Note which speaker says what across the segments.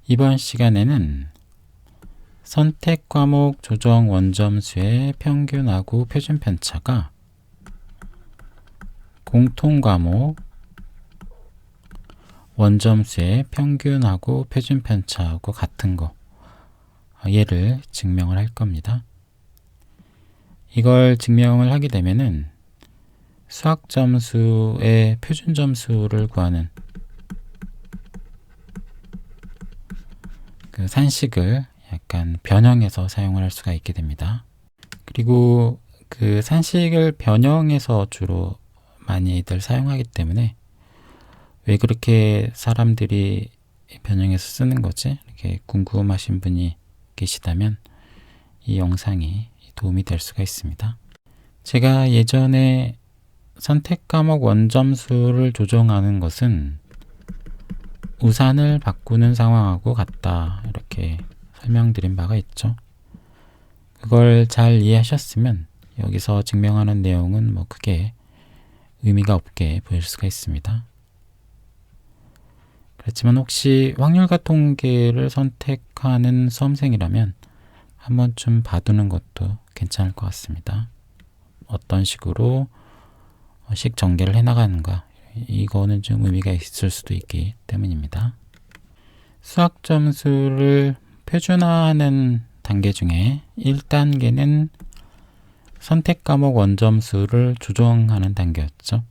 Speaker 1: 이번 시간에는 선택 과목 조정 원점수의 평균하고 표준 편차가 공통 과목 원점수의 평균하고 표준 편차하고 같은 거, 얘를 증명을 할 겁니다. 이걸 증명을 하게 되면은 수학 점수의 표준 점수를 구하는 그 산식을 약간 변형해서 사용을 할 수가 있게 됩니다. 그리고 그 산식을 변형해서 주로 많이들 사용하기 때문에 왜 그렇게 사람들이 변형해서 쓰는 거지? 이렇게 궁금하신 분이 계시다면 이 영상이 도움이 될 수가 있습니다. 제가 예전에 선택 과목 원점수를 조정하는 것은 우산을 바꾸는 상황하고 같다, 이렇게 설명드린 바가 있죠. 그걸 잘 이해하셨으면 여기서 증명하는 내용은 뭐 크게 의미가 없게 보일 수가 있습니다. 그렇지만 혹시 확률과 통계를 선택하는 수험생이라면 한 번쯤 봐두는 것도 괜찮을 것 같습니다. 어떤 식으로 식 전개를 해나가는가, 이거는 좀 의미가 있을 수도 있기 때문입니다. 수학 점수를 표준화하는 단계 중에 1단계는 선택 과목 원점수를 조정하는 단계였죠.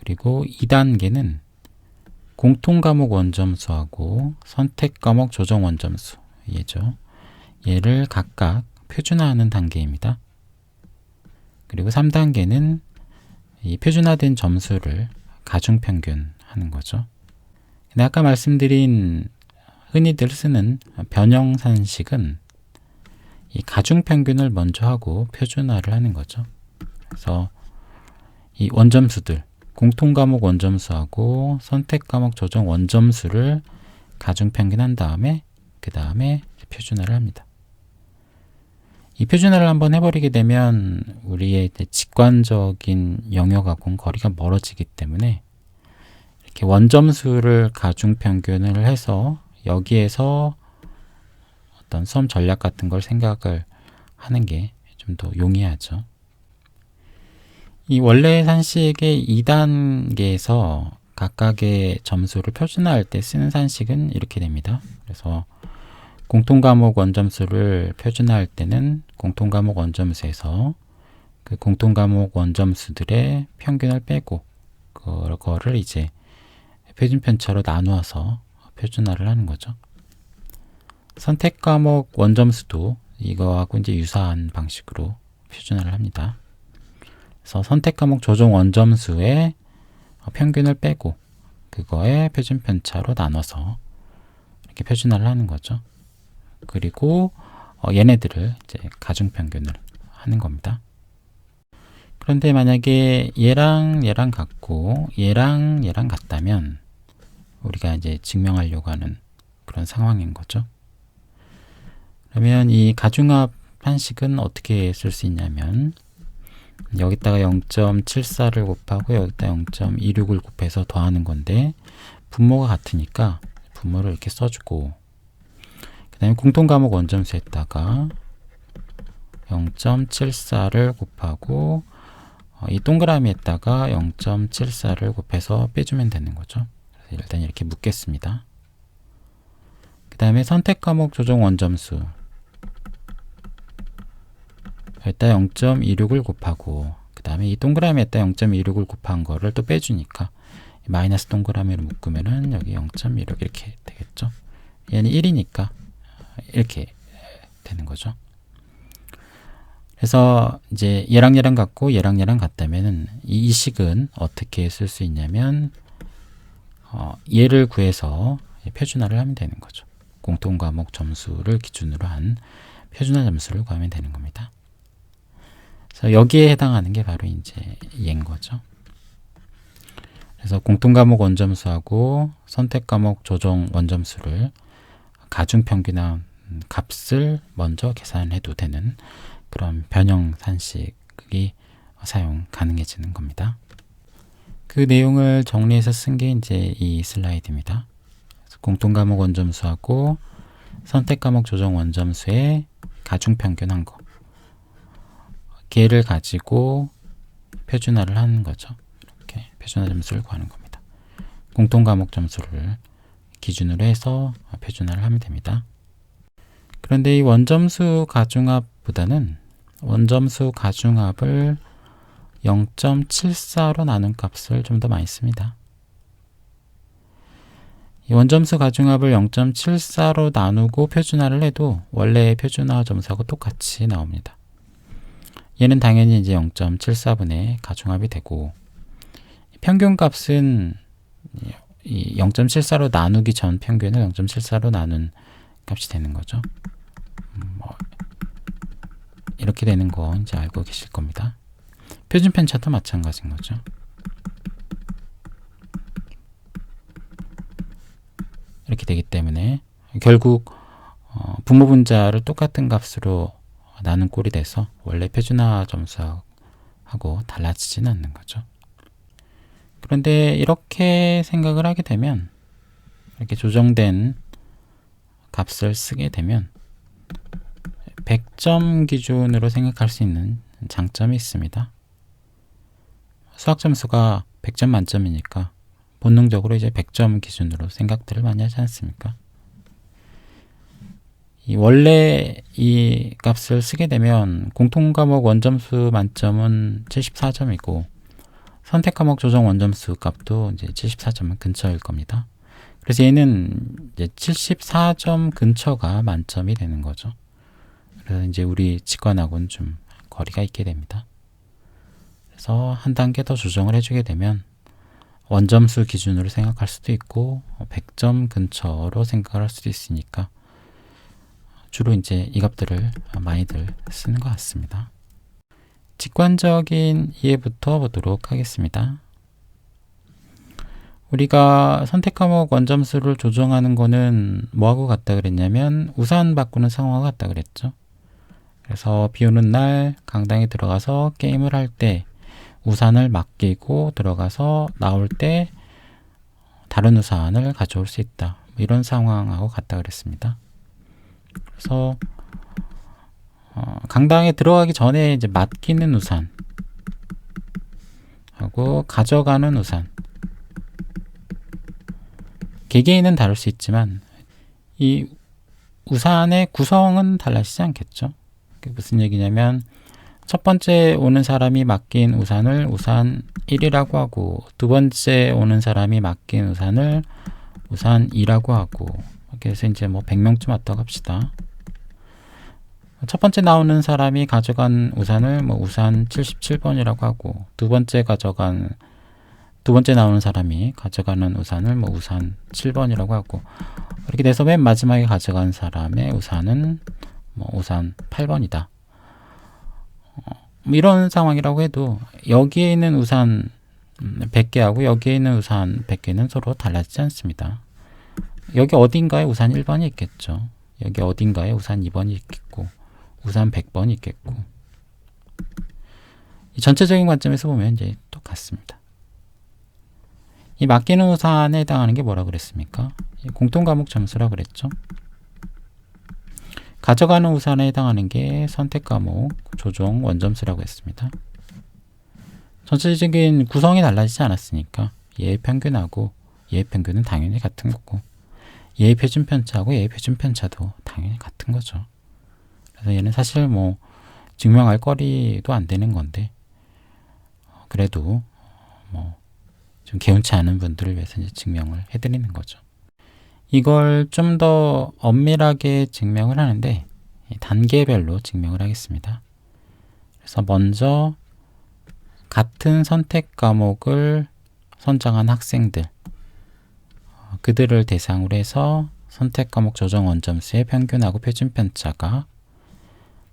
Speaker 1: 그리고 2단계는 공통 과목 원점수하고 선택 과목 조정 원점수, 얘를 각각 표준화하는 단계입니다. 그리고 3단계는 이 표준화된 점수를 가중평균 하는 거죠. 근데 아까 말씀드린 흔히들 쓰는 변형산식은 이 가중평균을 먼저 하고 표준화를 하는 거죠. 그래서 이 원점수들, 공통과목 원점수하고 선택과목 조정 원점수를 가중평균한 다음에 그 다음에 표준화를 합니다. 이 표준화를 한번 해버리게 되면 우리의 직관적인 영역하고는 거리가 멀어지기 때문에 이렇게 원점수를 가중평균을 해서 여기에서 어떤 수험 전략 같은 걸 생각을 하는 게 좀 더 용이하죠. 이 원래 산식의 2단계에서 각각의 점수를 표준화할 때 쓰는 산식은 이렇게 됩니다. 그래서 공통과목 원점수를 표준화할 때는 공통과목 원점수에서 그 공통과목 원점수들의 평균을 빼고 그거를 이제 표준 편차로 나누어서 표준화를 하는 거죠. 선택 과목 원점수도 이거하고 이제 유사한 방식으로 표준화를 합니다. 그래서 선택 과목 조정 원점수의 평균을 빼고 그거의 표준 편차로 나눠서 이렇게 표준화를 하는 거죠. 그리고 얘네들을 이제 가중평균을 하는 겁니다. 그런데 만약에 얘랑 얘랑 같고 얘랑 얘랑 같다면 우리가 이제 증명하려고 하는 그런 상황인 거죠. 그러면 이 가중합 한식은 어떻게 쓸 수 있냐면 여기다가 0.74를 곱하고 여기다 0.26을 곱해서 더하는 건데 분모가 같으니까 분모를 이렇게 써주고 그 다음에 공통과목 원점수에다가 0.74를 곱하고 이 동그라미에다가 0.74를 곱해서 빼주면 되는 거죠. 그래서 일단 이렇게 묶겠습니다. 그 다음에 선택 과목 조정 원점수 여기다 0.26을 곱하고 그 다음에 이 동그라미에다 0.26을 곱한 거를 또 빼주니까 마이너스 동그라미로 묶으면은 여기 0.26 이렇게 되겠죠. 얘는 1이니까 이렇게 되는 거죠. 그래서 이제 얘랑 얘랑 같고 얘랑 얘랑 같다면은 이 식은 어떻게 쓸 수 있냐면 얘를 구해서 표준화를 하면 되는 거죠. 공통과목 점수를 기준으로 한 표준화 점수를 구하면 되는 겁니다. 그래서 여기에 해당하는 게 바로 이제 얘인 거죠. 그래서 공통과목 원점수하고 선택과목 조정 원점수를 가중평균한 값을 먼저 계산해도 되는 그런 변형 산식이 사용 가능해지는 겁니다. 그 내용을 정리해서 쓴 게 이제 이 슬라이드입니다. 그래서 공통과목 원점수하고 선택과목 조정 원점수의 가중평균한 거. 걔를 가지고 표준화를 하는 거죠. 이렇게 표준화 점수를 구하는 겁니다. 공통과목 점수를 기준으로 해서 표준화를 하면 됩니다. 그런데 이 원점수 가중합보다는 원점수 가중합을 0.74로 나눈 값을 좀 더 많이 씁니다. 이 원점수 가중합을 0.74로 나누고 표준화를 해도 원래의 표준화 점수하고 똑같이 나옵니다. 얘는 당연히 이제 0.74분의 가중합이 되고, 평균 값은 이 0.74로 나누기 전 평균을 0.74로 나눈 값이 되는 거죠. 이렇게 되는 거 이제 알고 계실 겁니다. 표준 편차도 마찬가지인 거죠. 이렇게 되기 때문에 결국 분모 분자를 똑같은 값으로 나눈 꼴이 돼서 원래 표준화 점수하고 달라지지는 않는 거죠. 그런데 이렇게 생각을 하게 되면, 이렇게 조정된 값을 쓰게 되면 100점 기준으로 생각할 수 있는 장점이 있습니다. 수학 점수가 100점 만점이니까 본능적으로 이제 100점 기준으로 생각들을 많이 하지 않습니까? 원래 이 값을 쓰게 되면 공통과목 원점수 만점은 74점이고 선택과목 조정 원점수 값도 이제 74점 근처일 겁니다. 그래서 얘는 이제 74점 근처가 만점이 되는 거죠. 그래서 이제 우리 직관하고는 좀 거리가 있게 됩니다. 그래서 한 단계 더 조정을 해주게 되면 원점수 기준으로 생각할 수도 있고 100점 근처로 생각을 할 수도 있으니까 주로 이제 이 값들을 많이들 쓰는 것 같습니다. 직관적인 이해부터 보도록 하겠습니다. 우리가 선택과목 원점수를 조정하는 거는 뭐하고 같다 그랬냐면 우산 바꾸는 상황과 같다 그랬죠. 그래서 비 오는 날 강당에 들어가서 게임을 할 때 우산을 맡기고 들어가서 나올 때 다른 우산을 가져올 수 있다. 이런 상황하고 같다 그랬습니다. 그래서 강당에 들어가기 전에 이제 맡기는 우산 하고 가져가는 우산, 개개인은 다를 수 있지만 이 우산의 구성은 달라지지 않겠죠. 그게 무슨 얘기냐면 첫 번째 오는 사람이 맡긴 우산을 우산 1이라고 하고 두 번째 오는 사람이 맡긴 우산을 우산 2라고 하고, 그래서 이제 뭐 100명쯤 왔다고 합시다. 첫 번째 나오는 사람이 가져간 우산을 뭐 우산 77번이라고 하고 두 번째 나오는 사람이 가져가는 우산을 뭐 우산 7번이라고 하고, 그렇게 돼서 맨 마지막에 가져간 사람의 우산은 뭐 우산 8번이다. 이런 상황이라고 해도 여기에 있는 우산 100개하고 여기에 있는 우산 100개는 서로 달라지지 않습니다. 여기 어딘가에 우산 1번이 있겠죠. 여기 어딘가에 우산 2번이 있겠고 우산 100번이 있겠고, 이 전체적인 관점에서 보면 이제 똑같습니다. 이 맡기는 우산에 해당하는 게 뭐라 그랬습니까? 공통과목 점수라 그랬죠. 가져가는 우산에 해당하는 게 선택과목 조정 원점수라고 했습니다. 전체적인 구성이 달라지지 않았으니까 얘의 평균하고 얘의 평균은 당연히 같은 거고 얘의 표준 편차하고 얘의 표준 편차도 당연히 같은 거죠. 그래서 얘는 사실 뭐 증명할 거리도 안 되는 건데, 그래도 뭐 좀 개운치 않은 분들을 위해서 이제 증명을 해드리는 거죠. 이걸 좀 더 엄밀하게 증명을 하는데 단계별로 증명을 하겠습니다. 그래서 먼저 같은 선택 과목을 선정한 학생들, 그들을 대상으로 해서 선택 과목 조정 원점수의 평균하고 표준 편차가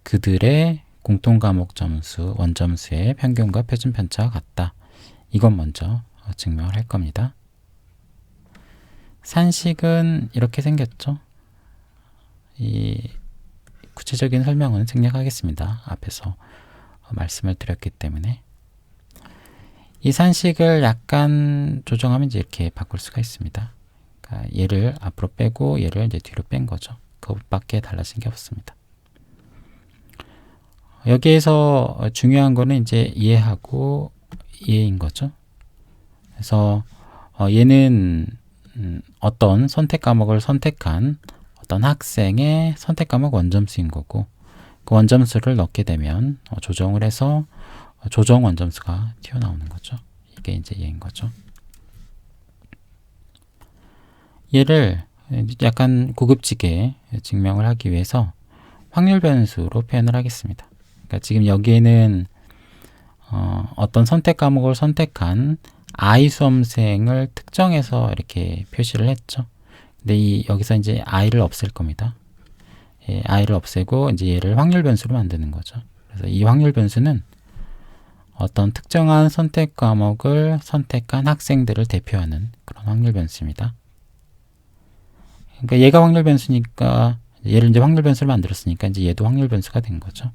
Speaker 1: 그들의 공통 과목 점수 원점수의 평균과 표준 편차가 같다. 이건 먼저 증명을 할 겁니다. 산식은 이렇게 생겼죠. 이 구체적인 설명은 생략하겠습니다. 앞에서 말씀을 드렸기 때문에. 이 산식을 약간 조정하면 이제 이렇게 바꿀 수가 있습니다. 그러니까 얘를 앞으로 빼고 얘를 이제 뒤로 뺀 거죠. 그것밖에 달라진 게 없습니다. 여기에서 중요한 거는 이제 얘하고 얘인 거죠. 그래서 얘는 어떤 선택 과목을 선택한 어떤 학생의 선택 과목 원점수인 거고, 그 원점수를 넣게 되면 조정을 해서 조정 원점수가 튀어나오는 거죠. 이게 이제 얘인 거죠. 얘를 약간 고급지게 증명을 하기 위해서 확률 변수로 표현을 하겠습니다. 그러니까 지금 여기에는 어떤 선택 과목을 선택한 I 수험생을 특정해서 이렇게 표시를 했죠. 근데 여기서 이제 I를 없앨 겁니다. 예, I를 없애고 이제 얘를 확률 변수로 만드는 거죠. 그래서 이 확률 변수는 어떤 특정한 선택 과목을 선택한 학생들을 대표하는 그런 확률 변수입니다. 그러니까 얘가 확률 변수니까 얘를 이제 확률 변수를 만들었으니까 이제 얘도 확률 변수가 된 거죠.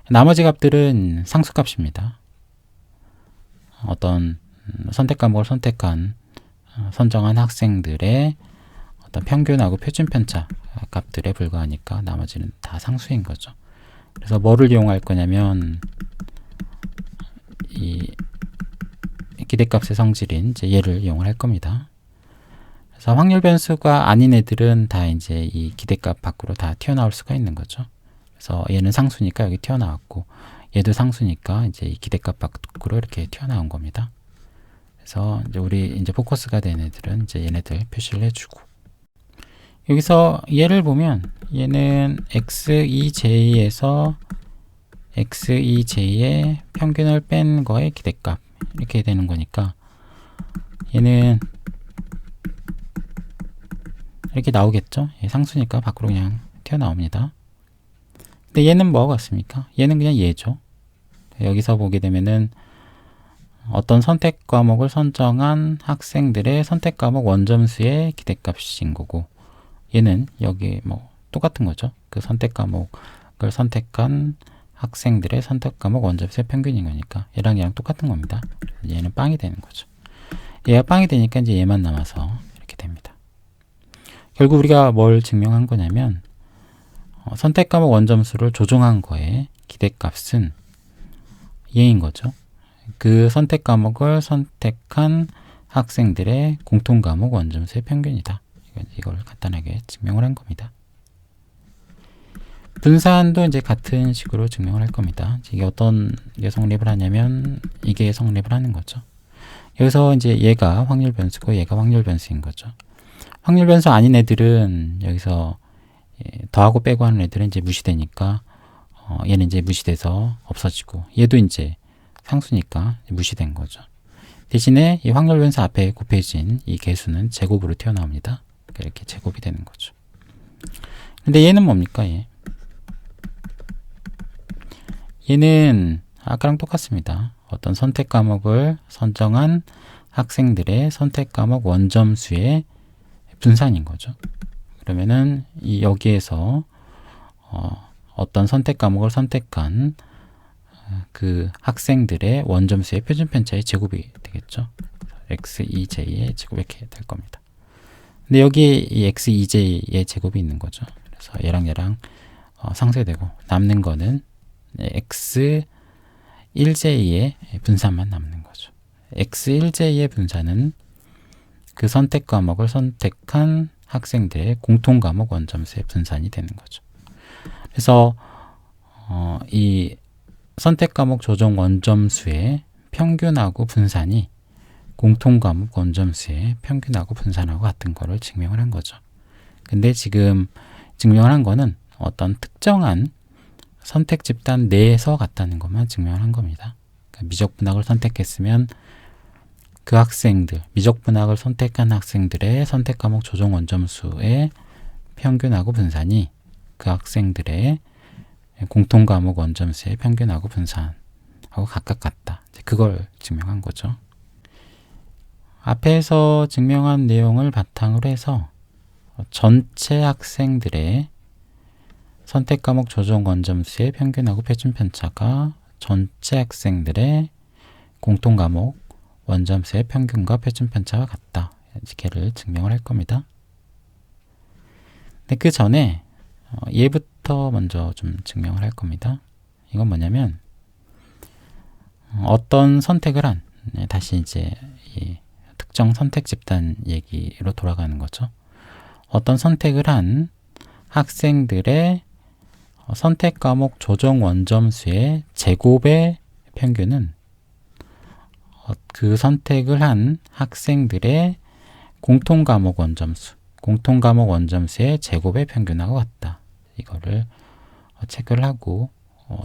Speaker 1: 나머지 값들은 상수값입니다. 어떤 선택 과목을 선택한 선정한 학생들의 어떤 평균하고 표준 편차 값들에 불과하니까 나머지는 다 상수인 거죠. 그래서 뭐를 이용할 거냐면 이 기대값의 성질인 이제 얘를 이용을 할 겁니다. 그래서 확률 변수가 아닌 애들은 다 이제 이 기대값 밖으로 다 튀어나올 수가 있는 거죠. 그래서 얘는 상수니까 여기 튀어나왔고, 얘도 상수니까 이제 이 기대값 밖으로 이렇게 튀어나온 겁니다. 그래서 이제 우리 이제 포커스가 된 애들은 이제 얘네들 표시를 해주고, 여기서 얘를 보면 얘는 X2J에서 X2J의 평균을 뺀 거의 기대값 이렇게 되는 거니까 얘는 이렇게 나오겠죠. 상수니까 밖으로 그냥 튀어나옵니다. 근데 얘는 뭐가 같습니까? 얘는 그냥 얘죠. 여기서 보게 되면은 어떤 선택 과목을 선정한 학생들의 선택 과목 원점수의 기대값인 거고, 얘는 여기 뭐 똑같은 거죠. 그 선택 과목을 선택한 학생들의 선택 과목 원점수의 평균인 거니까 얘랑 똑같은 겁니다. 얘는 빵이 되는 거죠. 얘가 빵이 되니까 이제 얘만 남아서 이렇게 됩니다. 결국 우리가 뭘 증명한 거냐면 선택 과목 원점수를 조정한 거에 기대값은 얘인 거죠. 그 선택 과목을 선택한 학생들의 공통 과목 원점수의 평균이다. 이걸 간단하게 증명을 한 겁니다. 분산도 이제 같은 식으로 증명을 할 겁니다. 이게 어떤 게 성립을 하냐면 이게 성립을 하는 거죠. 여기서 이제 얘가 확률 변수고 얘가 확률 변수인 거죠. 확률 변수 아닌 애들은 여기서 더하고 빼고 하는 애들은 이제 무시되니까 얘는 이제 무시돼서 없어지고, 얘도 이제 상수니까 무시된 거죠. 대신에 이 확률 변수 앞에 곱해진 이 개수는 제곱으로 튀어나옵니다. 이렇게 제곱이 되는 거죠. 근데 얘는 뭡니까? 얘는 아까랑 똑같습니다. 어떤 선택 과목을 선정한 학생들의 선택 과목 원점수의 분산인 거죠. 그러면은 여기에서 어떤 선택 과목을 선택한 그 학생들의 원점수의 표준 편차의 제곱이 되겠죠. X2J의 제곱 이렇게 될 겁니다. 근데 여기에 이 X2J의 제곱이 있는 거죠. 그래서 얘랑 상쇄되고 남는 거는 X1J의 분산만 남는 거죠. X1J의 분산은 그 선택 과목을 선택한 학생들의 공통 과목 원점수의 분산이 되는 거죠. 그래서 이 선택 과목 조정 원점수의 평균하고 분산이 공통 과목 원점수의 평균하고 분산하고 같은 거를 증명을 한 거죠. 근데 지금 증명을 한 거는 어떤 특정한 선택 집단 내에서 같다는 것만 증명을 한 겁니다. 그러니까 미적분학을 선택했으면 그 학생들, 미적분학을 선택한 학생들의 선택 과목 조정 원점수의 평균하고 분산이 그 학생들의 공통 과목 원점수의 평균하고 분산하고 각각 같다. 그걸 증명한 거죠. 앞에서 증명한 내용을 바탕으로 해서 전체 학생들의 선택 과목 조정 원점수의 평균하고 표준 편차가 전체 학생들의 공통 과목 원점수의 평균과 표준 편차와 같다. 걔를 증명을 할 겁니다. 근데 그 전에 얘부터 먼저 좀 증명을 할 겁니다. 이건 뭐냐면 어떤 선택을 한 다시 이제 이 특정 선택 집단 얘기로 돌아가는 거죠. 어떤 선택을 한 학생들의 선택 과목 조정 원점수의 제곱의 평균은 그 선택을 한 학생들의 공통 과목 원점수의 제곱의 평균하고 같다. 이거를 체크를 하고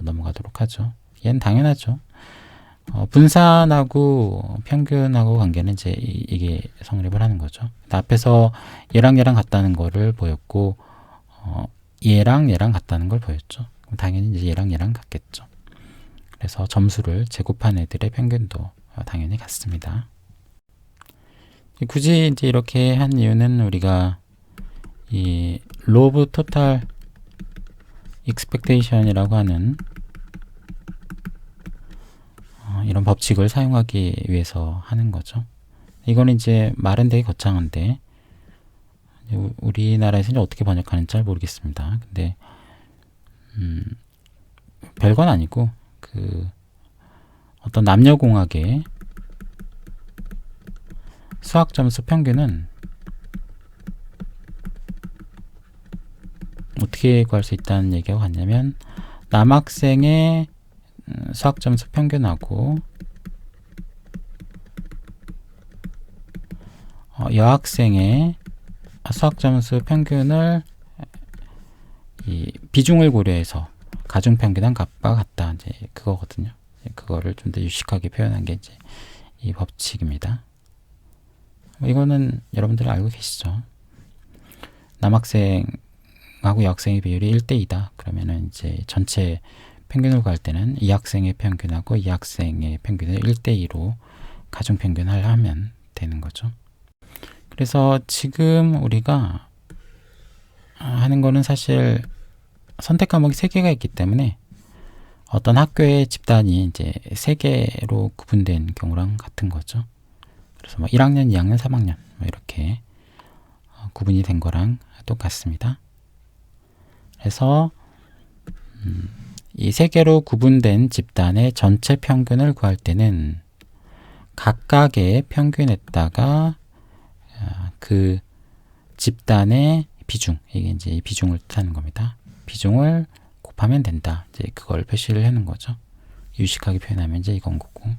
Speaker 1: 넘어가도록 하죠. 얘는 당연하죠. 분산하고 평균하고 관계는 이제 이게 성립을 하는 거죠. 앞에서 얘랑 같다는 거를 보였고 얘랑 같다는 걸 보였죠. 그럼 당연히 이제 얘랑 같겠죠. 그래서 점수를 제곱한 애들의 평균도 당연히 같습니다. 굳이 이제 이렇게 한 이유는 우리가 이 로브 토탈 익스펙테이션이라고 하는 이런 법칙을 사용하기 위해서 하는 거죠. 이건 이제 말은 되게 거창한데 우리나라에서 이제 어떻게 번역하는지 잘 모르겠습니다. 근데 별건 아니고 그 어떤 남녀공학의 수학 점수 평균은 어떻게 구할 수 있다는 얘기가 같냐면 남학생의 수학 점수 평균하고 여학생의 수학 점수 평균을 이 비중을 고려해서 가중 평균한 값과 같다. 이제 그거거든요. 그거를 좀 더 유식하게 표현한 게 이제 이 법칙입니다. 이거는 여러분들이 알고 계시죠? 남학생하고 여학생의 비율이 1대2다. 그러면은 이제 전체 평균을 구할 때는 이 학생의 평균하고 이 학생의 평균을 1대2로 가중 평균을 하면 되는 거죠. 그래서 지금 우리가 하는 거는 사실 선택 과목이 3개가 있기 때문에 어떤 학교의 집단이 이제 3개로 구분된 경우랑 같은 거죠. 그래서 뭐 1학년, 2학년, 3학년 뭐 이렇게 구분이 된 거랑 똑같습니다. 그래서 이 3개로 구분된 집단의 전체 평균을 구할 때는 각각의 평균에다가 그 집단의 비중, 이게 이제 이 비중을 뜻하는 겁니다. 비중을 곱하면 된다. 이제 그걸 표시를 하는 거죠. 유식하게 표현하면 이제 이건 거고.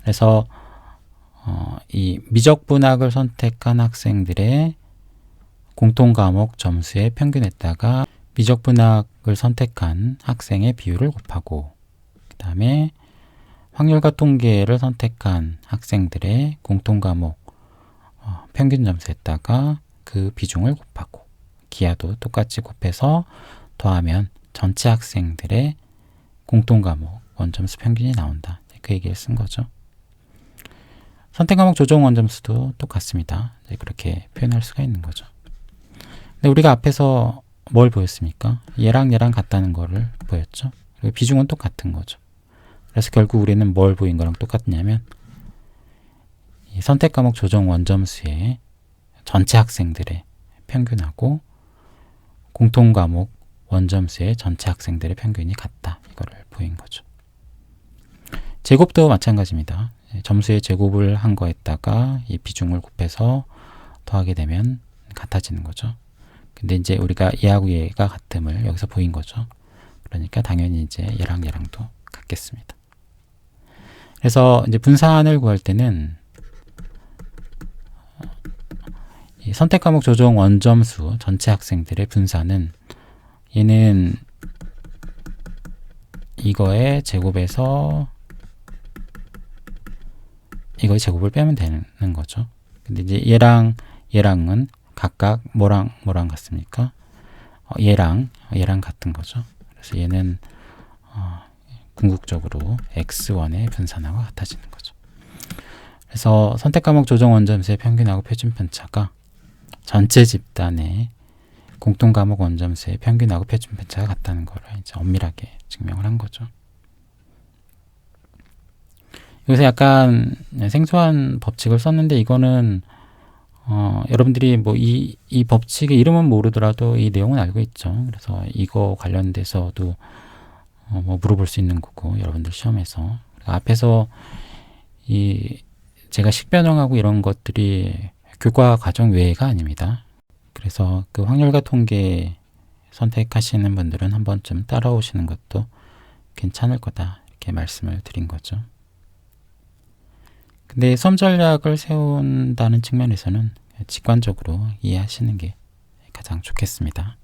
Speaker 1: 그래서 이 미적분학을 선택한 학생들의 공통 과목 점수의 평균에다가 미적분학을 선택한 학생의 비율을 곱하고, 그 다음에 확률과 통계를 선택한 학생들의 공통 과목 평균 점수에다가 그 비중을 곱하고, 기하도 똑같이 곱해서 더하면 전체 학생들의 공통 과목 원점수 평균이 나온다. 그 얘기를 쓴 거죠. 선택 과목 조정 원점수도 똑같습니다. 그렇게 표현할 수가 있는 거죠. 근데 우리가 앞에서 뭘 보였습니까? 얘랑 같다는 거를 보였죠. 그리고 비중은 똑같은 거죠. 그래서 결국 우리는 뭘 보인 거랑 똑같냐면 이 선택 과목 조정 원점수의 전체 학생들의 평균하고 공통 과목 원점수의 전체 학생들의 평균이 같다. 이거를 보인 거죠. 제곱도 마찬가지입니다. 점수의 제곱을 한 거에다가 이 비중을 곱해서 더하게 되면 같아지는 거죠. 근데 이제 우리가 얘하고 얘가 같음을 여기서 보인 거죠. 그러니까 당연히 이제 얘랑도 같겠습니다. 그래서 이제 분산을 구할 때는 이 선택 과목 조정 원점수 전체 학생들의 분산은 얘는 이거의 제곱에서 이거의 제곱을 빼면 되는 거죠. 근데 이제 얘랑은 각각 뭐랑 같습니까? 얘랑 같은 거죠. 그래서 얘는 궁극적으로 x1의 분산하고 같아지는 거죠. 그래서 선택 과목 조정 원점수의 평균하고 표준 편차가 전체 집단의 공통 과목 원점수의 평균하고 표준 편차가 같다는 거를 이제 엄밀하게 증명을 한 거죠. 여기서 약간 생소한 법칙을 썼는데 이거는 여러분들이 뭐 이 법칙의 이름은 모르더라도 이 내용은 알고 있죠. 그래서 이거 관련돼서도 뭐 물어볼 수 있는 거고 여러분들 시험에서 앞에서 이 제가 식변형하고 이런 것들이 교과 과정 외가 아닙니다. 그래서 그 확률과 통계 선택하시는 분들은 한 번쯤 따라오시는 것도 괜찮을 거다 이렇게 말씀을 드린 거죠. 근데 수험 전략을 세운다는 측면에서는 직관적으로 이해하시는 게 가장 좋겠습니다.